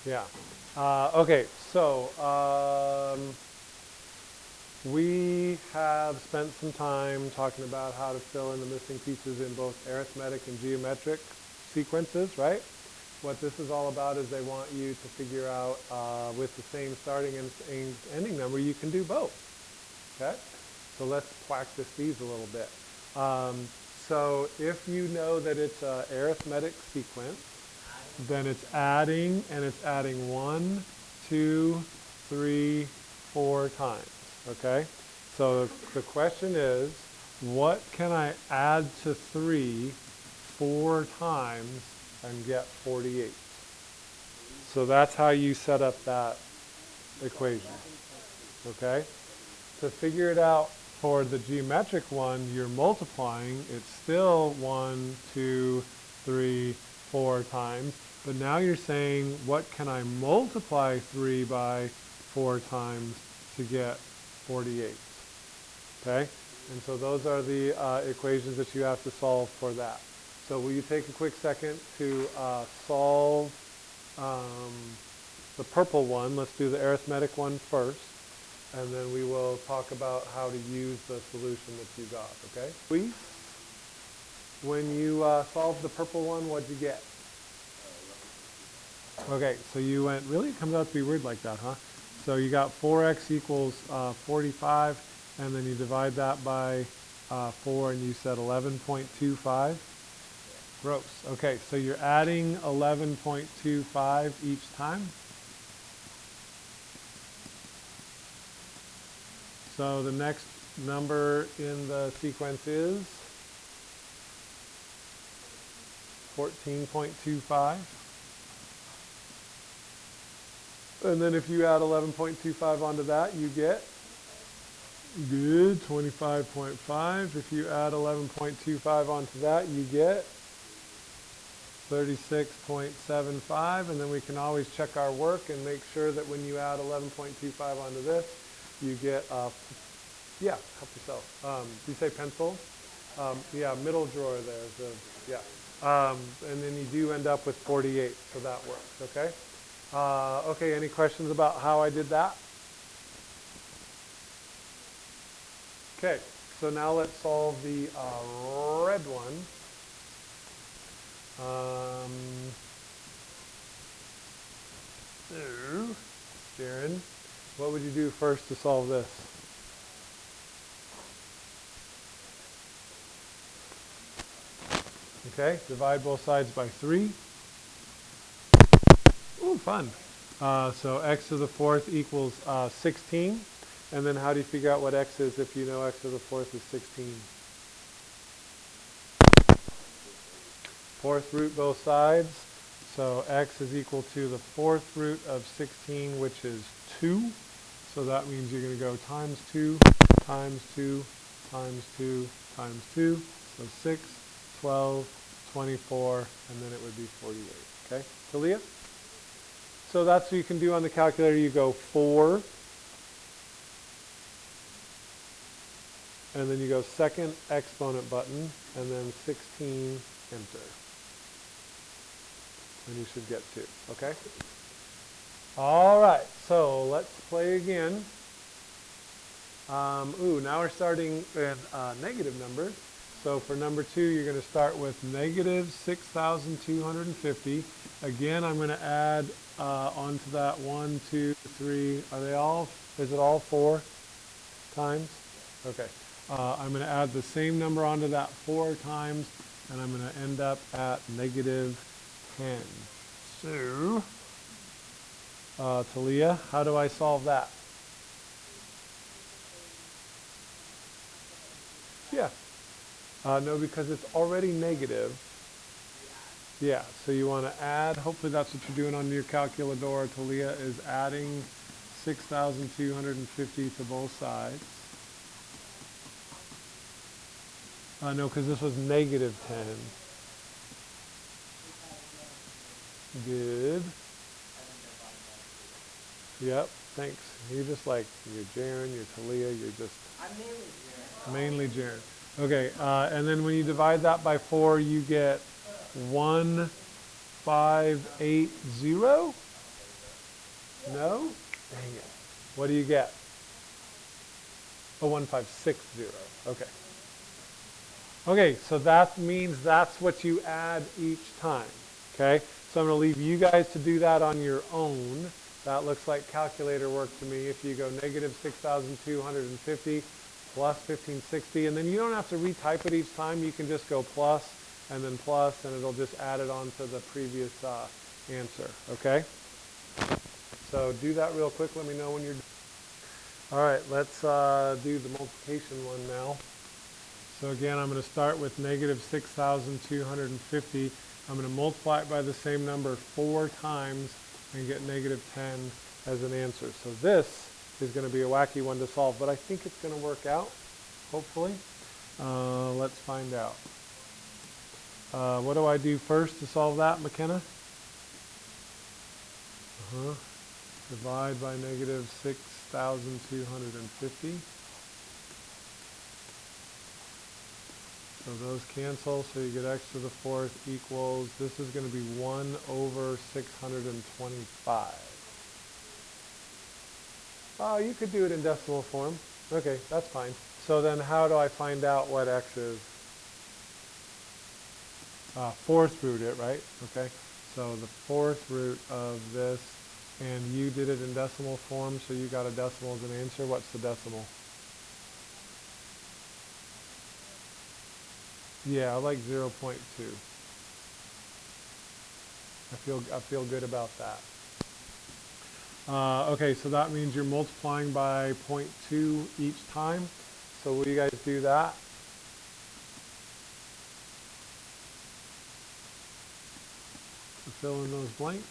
Yeah. Okay, so we have spent some time talking about how to fill in the missing pieces in both arithmetic and geometric sequences, right? What this is all about is they want you to figure out with the same starting and same ending number, you can do both, okay? So let's practice these a little bit. So if you know that it's an arithmetic sequence, then it's adding, and it's adding 1, 2, 3, 4 times, okay? So the question is, what can I add to 3 4 times and get 48? So that's how you set up that equation, okay? To figure it out for the geometric one, you're multiplying. It's still 1, 2, 3, 4 times. But now you're saying, what can I multiply 3 by 4 times to get 48? Okay? And so those are the equations that you have to solve for that. So will you take a quick second to solve the purple one? Let's do the arithmetic one first. And then we will talk about how to use the solution that you got, okay? Please, when you solved the purple one, what'd you get? Okay, so you went, really? It comes out to be weird like that, huh? So you got 4x equals 45, and then you divide that by 4, and you said 11.25? Gross. Okay, so you're adding 11.25 each time? So the next number in the sequence is 14.25. And then if you add 11.25 onto that, you get, good, 25.5. If you add 11.25 onto that, you get 36.75. And then we can always check our work and make sure that when you add 11.25 onto this, you get, yeah, help yourself. Do you say pencil? Yeah, middle drawer there. So, yeah. And then you do end up with 48, so that works, okay? Okay, any questions about how I did that? Okay, so now let's solve the red one. So, Jaron, what would you do first to solve this? Okay, divide both sides by 3. Ooh, fun. So x to the 4th equals 16. And then how do you figure out what x is if you know x to the 4th is 16? 4th root both sides. So x is equal to the 4th root of 16, which is 2. So that means you're going to go times 2, times 2, times 2, times 2. So 6, 12, 24, and then it would be 48. Okay, Talia? So that's what you can do on the calculator. You go 4, and then you go second exponent button, and then 16, enter. And you should get 2, okay? All right, so let's play again. Now we're starting with negative numbers. So for number 2, you're going to start with negative 6,250. Again, I'm going to add onto that 1, 2, 3. Are they all? Is it all 4 times? Okay. I'm going to add the same number onto that 4 times, and I'm going to end up at negative 10. So, Talia, how do I solve that? Yeah. No, because it's already negative. Yeah, so you want to add, hopefully that's what you're doing on your calculator, Talia, is adding 6,250 to both sides. No, because this was negative 10. Good. Yep, thanks. You're just like, you're Jaron, you're Talia, you're just... I'm mainly Jaron. Mainly Jaron. Okay, and then when you divide that by 4, you get 1580. No? Dang it. What do you get? Oh, 1560. Okay. Okay, so that means that's what you add each time. Okay? So I'm going to leave you guys to do that on your own. That looks like calculator work to me. If you go negative 6,250 plus 1560, and then you don't have to retype it each time. You can just go plus and then plus, and it'll just add it on to the previous answer. Okay? So do that real quick. Let me know when you're done. All right, let's do the multiplication one now. So again, I'm going to start with negative 6,250. I'm going to multiply it by the same number 4 times and get negative 10 as an answer. So this is going to be a wacky one to solve, but I think it's going to work out, hopefully. Let's find out. What do I do first to solve that, McKenna? Divide by negative 6,250. So those cancel, so you get x to the 4th equals, this is going to be 1 over 625. Oh, you could do it in decimal form. Okay, that's fine. So then how do I find out what x is? 4th root it, right? Okay, so the 4th root of this, and you did it in decimal form, so you got a decimal as an answer. What's the decimal? Yeah, I like 0.2. I feel good about that. Okay, so that means you're multiplying by 0.2 each time. So will you guys do that? To fill in those blanks.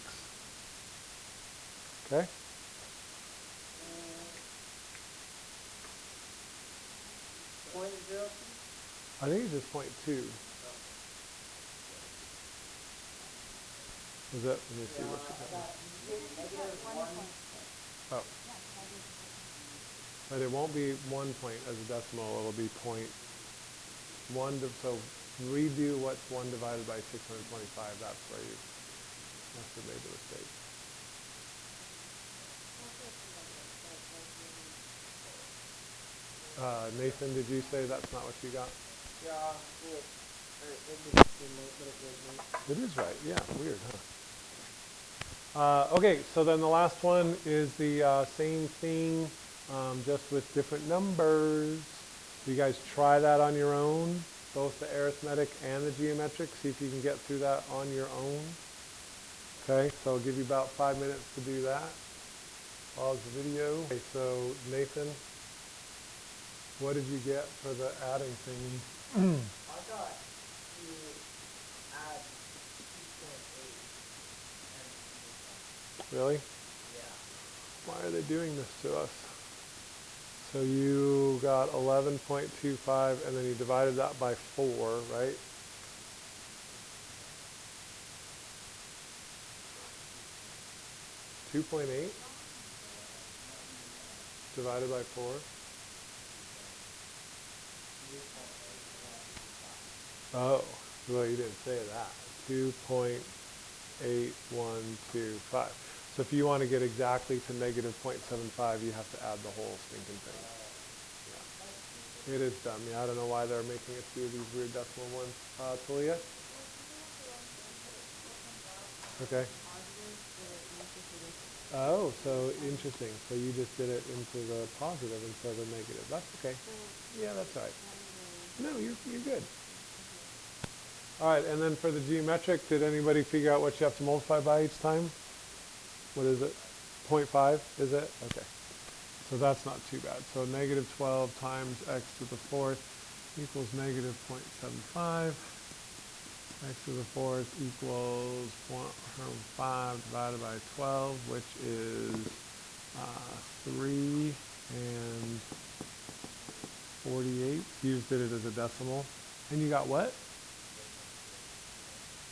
Okay. I think it's just 0.2. Is that? Let me see what you got. Oh. But it won't be 1 point as a decimal. It'll be 0.1. So redo what's 1 divided by 625. That's where you must have made the mistake. Nathan, did you say that's not what you got? Yeah, it is right. Yeah, weird, huh? Okay, so then the last one is the same thing, just with different numbers. You guys try that on your own, both the arithmetic and the geometric. See if you can get through that on your own. Okay, so I'll give you about 5 minutes to do that. Pause the video. Okay, so Nathan, what did you get for the adding thingy? I got to add 2.8. Really? Yeah. Why are they doing this to us? So you got 11.25 and then you divided that by 4, right? $2.8 divided by 4. Oh, well, you didn't say that. 2.8125. So if you want to get exactly to negative 0.75, you have to add the whole stinking thing. Yeah. It is dumb. Yeah, I don't know why they're making us do these weird decimal ones. Talia? Okay. Oh, so interesting. So you just did it into the positive instead of the negative. That's okay. Yeah, that's all right. No, you're good. All right, and then for the geometric, did anybody figure out what you have to multiply by each time? What is it? 0.5, is it? Okay. So that's not too bad. So negative 12 times x to the 4th equals negative 0.75. X to the 4th equals 0.5 divided by 12, which is 3 and 48. You just did it as a decimal. And you got what?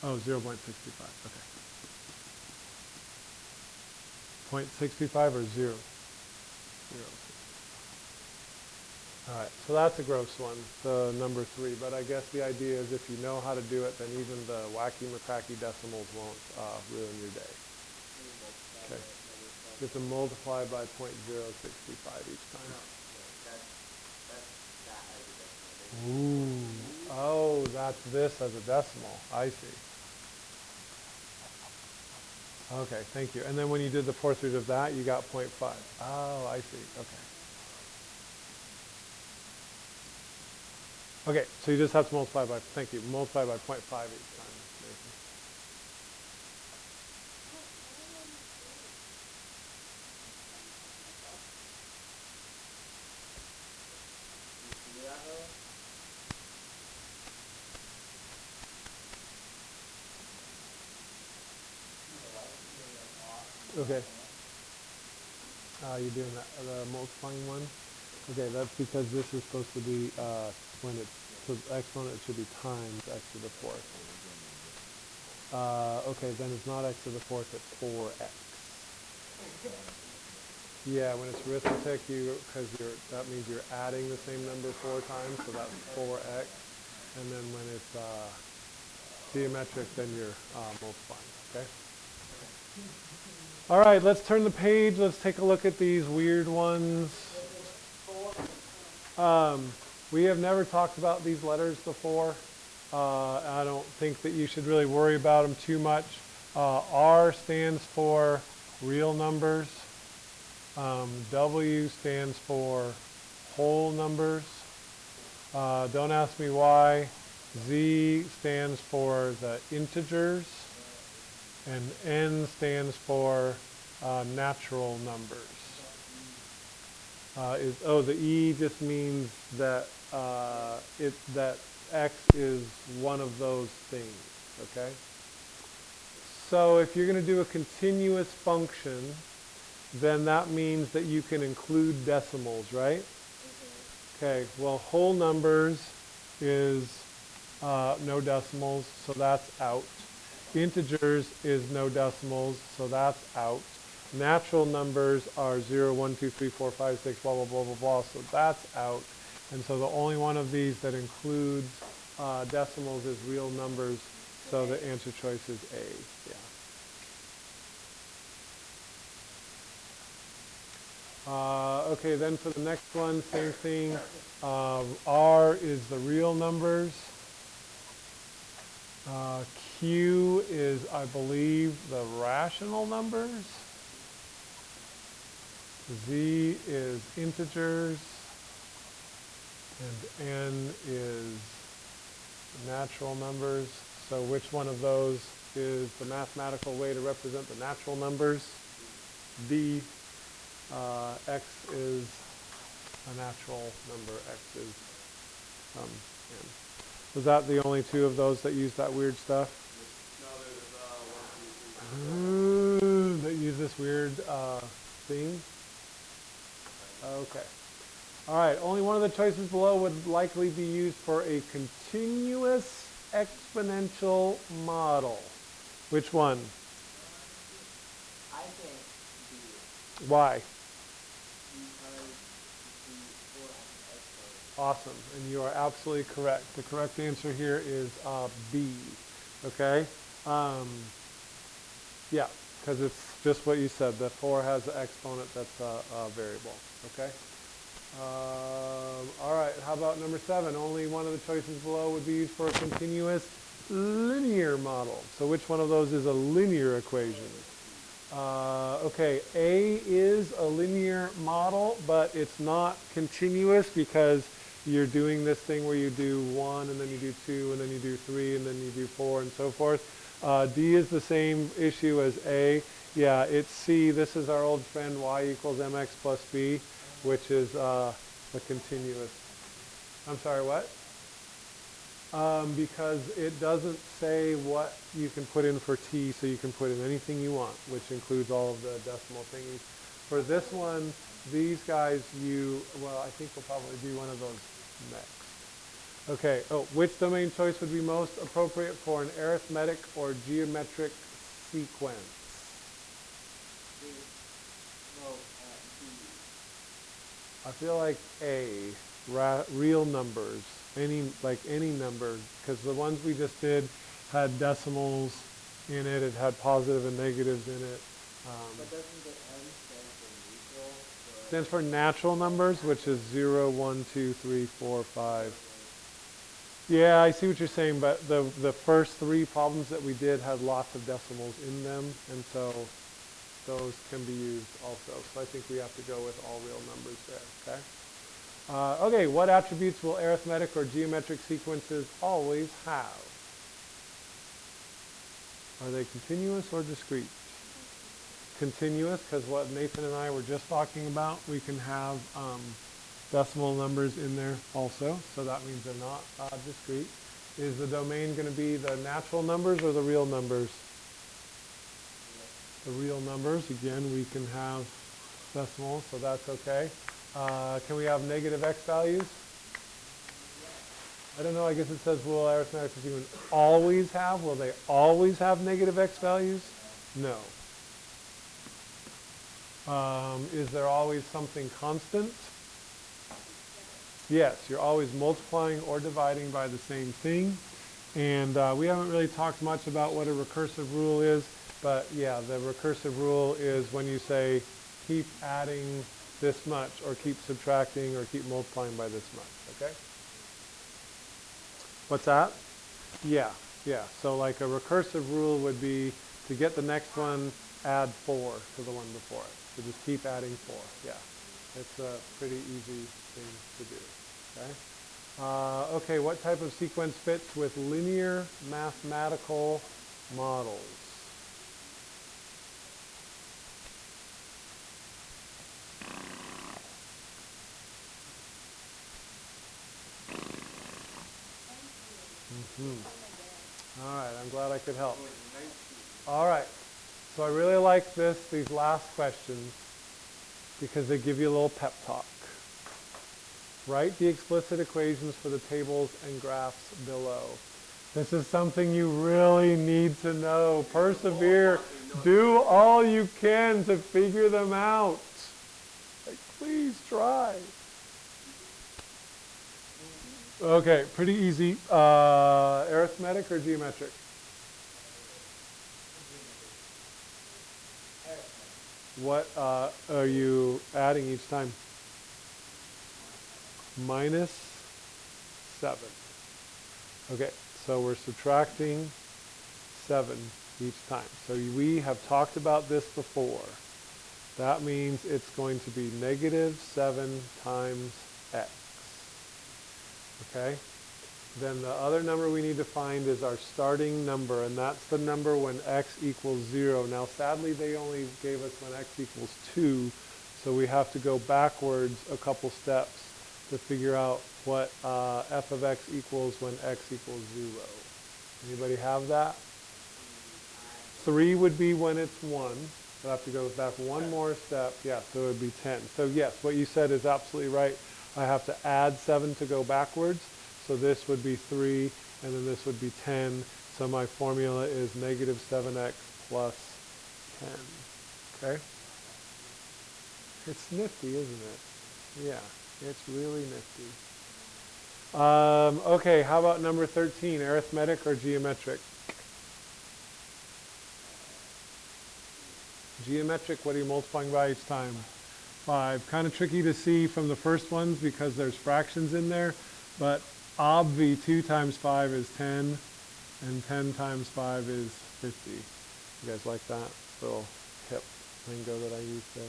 Oh, 0.65. Okay. 0.65 or 0? 0. All right, so that's a gross one, the number 3. But I guess the idea is if you know how to do it, then even the wacky McCracky decimals won't ruin your day. Okay. You have to multiply by 0.065 each time. No, that's that as a decimal. Ooh. Oh, that's this as a decimal. I see. Okay, thank you. And then when you did the 4th root of that, you got 0.5. Oh, I see. Okay. Okay, so you just have to multiply by, thank you, multiply by 0.5 each time. Nathan. You see that though? Okay. You're doing the multiplying one? Okay, that's because this is supposed to be, when it's, so the exponent it should be times x to the 4th. Okay, then it's not x to the 4th, it's 4x. Yeah, when it's arithmetic, because that means you're adding the same number 4 times, so that's 4x. And then when it's geometric, then you're multiplying, okay? All right, let's turn the page. Let's take a look at these weird ones. We have never talked about these letters before. I don't think that you should really worry about them too much. R stands for real numbers. W stands for whole numbers. Don't ask me why. Z stands for the integers. And N stands for natural numbers. The E just means that that X is one of those things, okay? So if you're going to do a continuous function, then that means that you can include decimals, right? Okay, well, whole numbers is no decimals, so that's out. Integers is no decimals, so that's out. Natural numbers are 0, 1, 2, 3, 4, 5, 6, blah, blah, blah, blah, blah, so that's out. And so the only one of these that includes decimals is real numbers, so the answer choice is A, yeah. Okay, then for the next one, same thing. R is the real numbers. Q is, I believe, the rational numbers. Z is integers. And N is natural numbers. So which one of those is the mathematical way to represent the natural numbers? B. X is a natural number. X is N. Was that the only two of those that used that weird stuff? No, there's that use this weird theme? Okay. All right, only one of the choices below would likely be used for a continuous exponential model. Which one? I think B. Why? Because the 4 has an exponent. Awesome, and you are absolutely correct. The correct answer here is B, okay? Yeah, because it's just what you said. The 4 has an exponent that's a variable, okay? All right, how about number 7? Only one of the choices below would be used for a continuous linear model. So which one of those is a linear equation? Okay, A is a linear model, but it's not continuous because you're doing this thing where you do 1 and then you do 2 and then you do 3 and then you do 4 and so forth. D is the same issue as A. Yeah, it's C. This is our old friend y equals mx plus b, which is a continuous. I'm sorry, what? Because it doesn't say what you can put in for t, so you can put in anything you want, which includes all of the decimal thingies. For this one, these guys, well, I think we'll probably do one of those next. Okay, which domain choice would be most appropriate for an arithmetic or geometric sequence? B. I feel like A, real numbers, any number, because the ones we just did had decimals in it, it had positive and negatives in it, But doesn't the N stand for neutral? So Stands for natural numbers, which is 0, 1, 2, 3, 4, 5. Yeah, I see what you're saying, but the first three problems that we did had lots of decimals in them, and so those can be used also. So I think we have to go with all real numbers there, okay? Okay, what attributes will arithmetic or geometric sequences always have? Are they continuous or discrete? Continuous, because what Nathan and I were just talking about, we can have decimal numbers in there also, so that means they're not discrete. Is the domain going to be the natural numbers or the real numbers? The real numbers, again, we can have decimals, so that's okay. Can we have negative x values? I don't know, I guess it says will arithmetic sequence always have? Will they always have negative x values? No. Is there always something constant? Yes, you're always multiplying or dividing by the same thing. And we haven't really talked much about what a recursive rule is, but yeah, the recursive rule is when you say keep adding this much, or keep subtracting, or keep multiplying by this much, okay? What's that? Yeah, yeah. So like a recursive rule would be to get the next one, add 4 to the one before it. So just keep adding 4, yeah. It's a pretty easy thing to do, okay? Okay, what type of sequence fits with linear mathematical models? All right, I'm glad I could help. All right, so I really like these last questions because they give you a little pep talk. Write the explicit equations for the tables and graphs below. This is something you really need to know. Persevere. Do all you can to figure them out. Like, please try. Okay, pretty easy. Arithmetic or geometric? What are you adding each time? Minus 7. Okay, so we're subtracting 7 each time. So we have talked about this before. That means it's going to be negative 7 times x. Okay? Then the other number we need to find is our starting number, and that's the number when x equals 0. Now, sadly, they only gave us when x equals 2, so we have to go backwards a couple steps to figure out what f of x equals when x equals 0. Anybody have that? 3 would be when it's 1. We'll have to go back one more step. Yeah, so it would be 10. So yes, what you said is absolutely right. I have to add 7 to go backwards. So this would be 3, and then this would be 10. So my formula is negative 7x plus 10. Okay? It's nifty, isn't it? Yeah, it's really nifty. Okay, how about number 13, arithmetic or geometric? Geometric, what are you multiplying by each time? 5. Kind of tricky to see from the first ones because there's fractions in there, but obvi 2 times 5 is 10, and 10 times 5 is 50. You guys like that little hip lingo that I use there?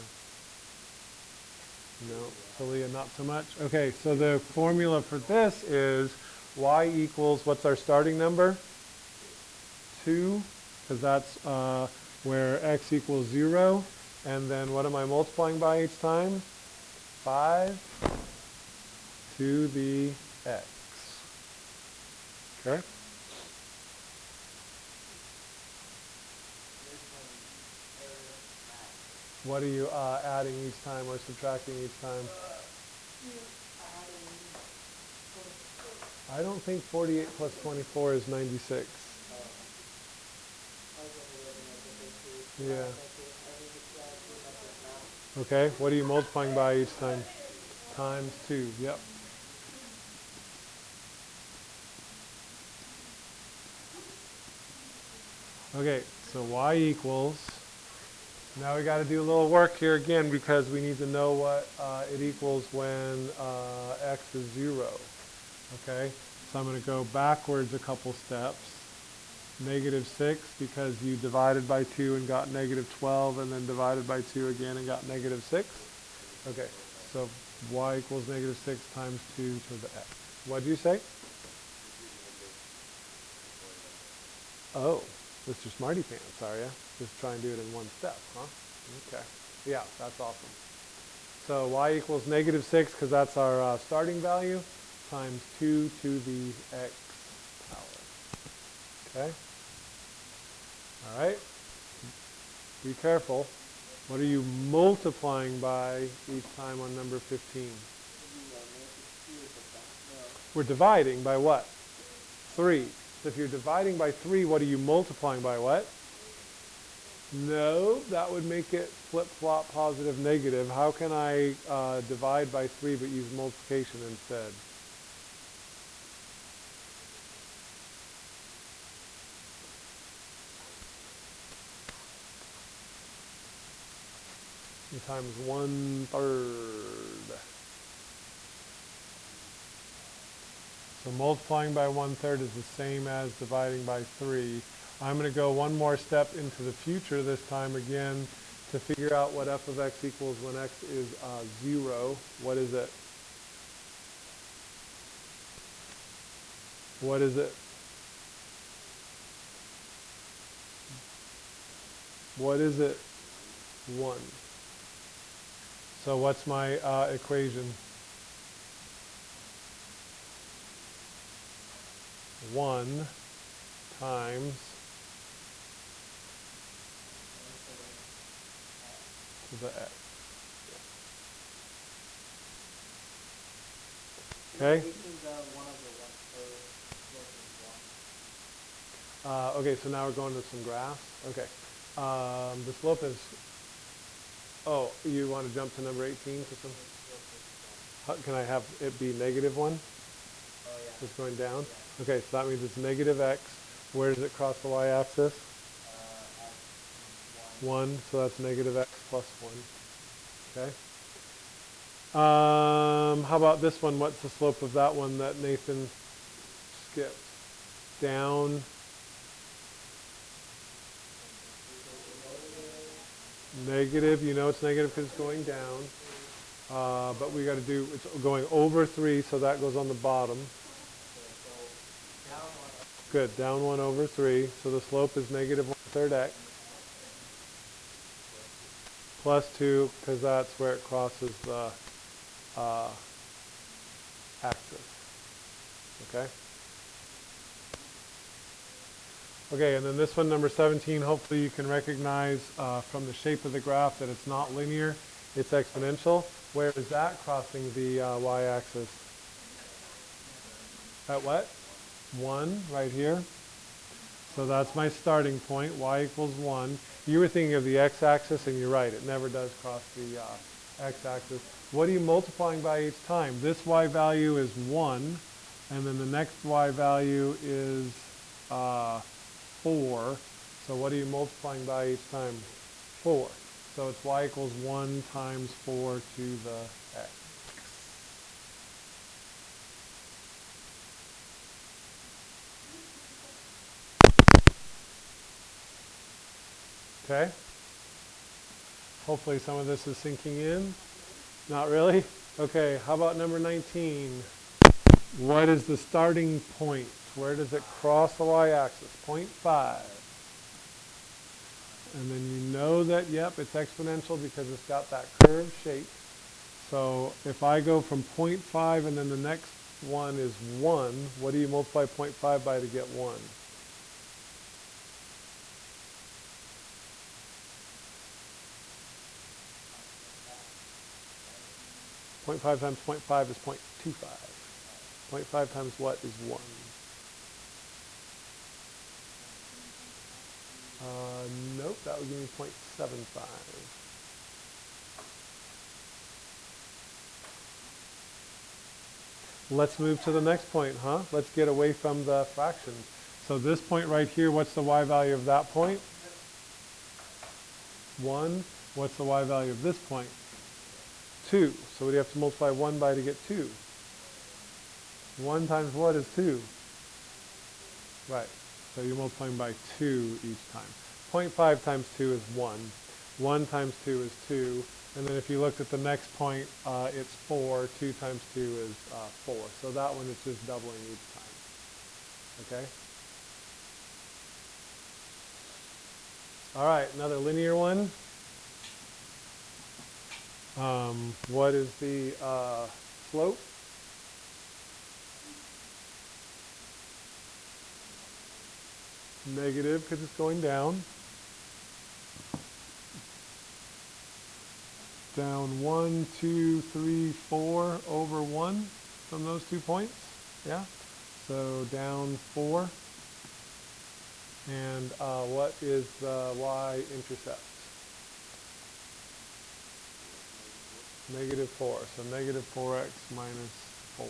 No, Talia, not so much. Okay, so the formula for this is y equals, what's our starting number? 2, because that's where x equals 0. And then what am I multiplying by each time? 5 to the x. Okay? What are you adding each time or subtracting each time? I don't think 48 plus 24 is 96. Yeah. Okay, what are you multiplying by each time? Times 2, yep. Okay, so y equals Now we got to do a little work here again because we need to know what it equals when x is 0. Okay, so I'm going to go backwards a couple steps. -6 because you divided by 2 and got -12, and then divided by 2 again and got -6. Okay, so y equals -6 times 2 to the x. What did you say? Oh, Mr. Smarty Pants, are you? Just try and do it in one step, huh? Okay. Yeah, that's awesome. So y equals -6 because that's our starting value times 2 to the x power. Okay? All right? Be careful. What are you multiplying by each time on number 15? We're dividing by what? 3. So if you're dividing by 3, what are you multiplying by what? No, that would make it flip-flop positive negative. How can I divide by 3 but use multiplication instead? Times 1/3. So multiplying by 1/3 is the same as dividing by 3. I'm going to go one more step into the future this time again to figure out what f of x equals when x is 0. What is it? What is it? What is it? 1. So what's my equation? 1 times to the x. Okay? Okay, so now we're going to some graphs. Okay. The slope is, oh, you want to jump to number 18 for some? Can I have it be -1? Oh, yeah. It's going down? Yeah. Okay, so that means it's -x. Where does it cross the y-axis? X 1, so that's -x plus 1. Okay. How about this one? What's the slope of that one that Nathan skipped? Down. Negative. You know it's negative because it's going down. But we got to do, it's going over 3, so that goes on the bottom. Good, down 1 over 3. So the slope is -1/3 x. Plus 2, because that's where it crosses the axis. Okay? Okay, and then this one, number 17, hopefully you can recognize from the shape of the graph that it's not linear, it's exponential. Where is that crossing the y-axis? At what? 1, right here. So that's my starting point, y equals 1. You were thinking of the x-axis, and you're right, it never does cross the x-axis. What are you multiplying by each time? This y value is 1, and then the next y value is 4. So what are you multiplying by each time? 4. So it's y equals 1 times 4 to the x. Okay? Hopefully some of this is sinking in. Not really? Okay, how about number 19? What is the starting point? Where does it cross the y-axis? 0.5. And then you know that, yep, it's exponential because it's got that curved shape. So if I go from 0.5 and then the next one is 1, what do you multiply 0.5 by to get 1? 0.5 times 0.5 is 0.25. 0.5 times what is 1? Nope, that would give me 0.75. Let's move to the next point, huh? Let's get away from the fractions. So this point right here, what's the y value of that point? 1. What's the y value of this point? 2. So what do you have to multiply 1 by to get 2? 1 times what is 2? Right. So you're multiplying by 2 each time. 0.5 times 2 is 1. 1 times 2 is 2. And then if you looked at the next point, it's 4. 2 times 2 is 4. So that one is just doubling each time. Okay? All right, another linear one. What is the slope? Negative because it's going down. Down 1, 2, 3, 4 over 1 from those 2 points. Yeah? So down 4. And what is the y-intercept? Negative 4. So negative 4x minus 4.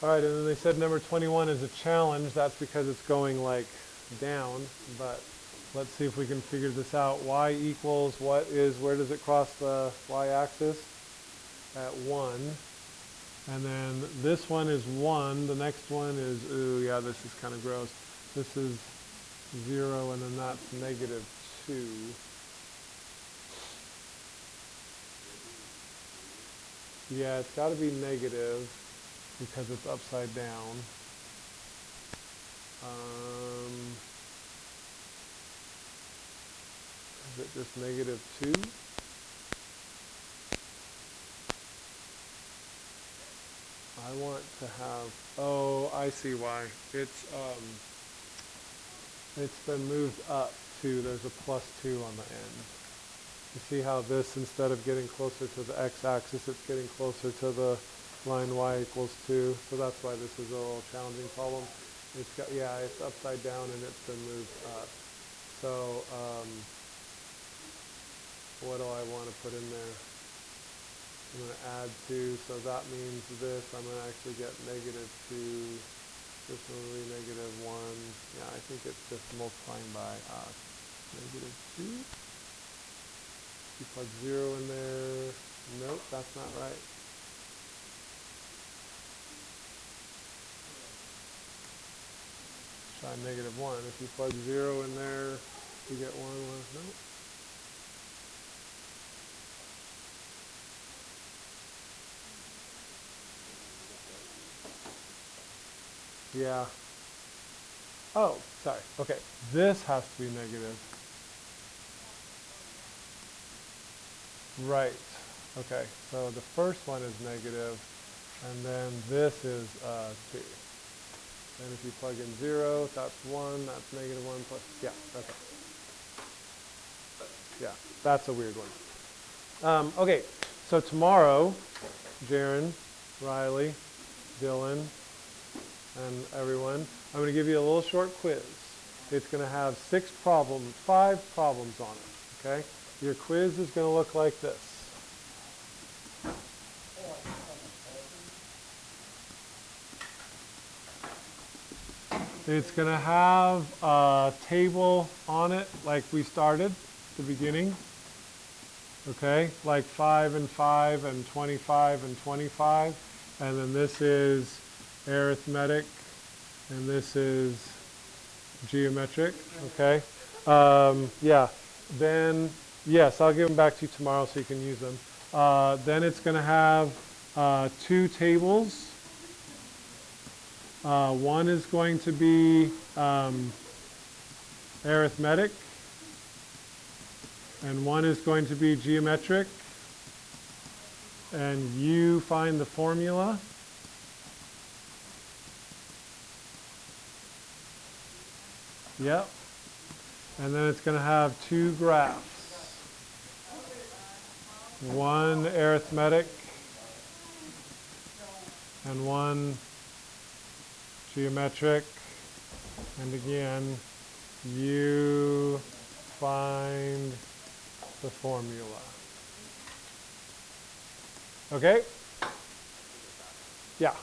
All right, and then they said number 21 is a challenge. That's because it's going like down. But let's see if we can figure this out. Y equals what is, where does it cross the y-axis? At 1. And then this one is 1. The next one is, ooh, yeah, this is kind of gross. This is 0, and then that's negative 2. Yeah, it's got to be negative because it's upside down. Is it just negative 2? I want to have, oh, I see why. It's been moved up 2. There's a plus 2 on the end. You see how this, instead of getting closer to the x-axis, it's getting closer to the line y equals 2. So that's why this is a little challenging problem. It's got, yeah, it's upside down and it's been moved up. So what do I want to put in there? I'm going to add 2, so that means this. I'm going to actually get negative 2. This one will be negative 1. Yeah, I think it's just multiplying by negative 2. You plug 0 in there. Nope, that's not right. Try negative 1. If you plug 0 in there, you get 1. Nope. Yeah. Oh, sorry. Okay. This has to be negative. Right. Okay. So the first one is negative, and then this is 2. And if you plug in 0, that's 1. That's negative 1 plus. Yeah. Okay. Yeah. That's a weird one. Okay. So tomorrow, Jaron, Riley, Dylan, and everyone, I'm going to give you a little short quiz. It's going to have 5 problems on it, okay? Your quiz is going to look like this. It's going to have a table on it like we started at the beginning, okay? Like 5 and 5 and 25 and 25. And then this is arithmetic, and this is geometric, okay? Yeah, then, yes, I'll give them back to you tomorrow so you can use them. Then it's going to have 2 tables. One is going to be arithmetic, and one is going to be geometric, and you find the formula. Yep. And then it's going to have 2 graphs. One arithmetic and one geometric. And again, you find the formula. Okay? Yeah.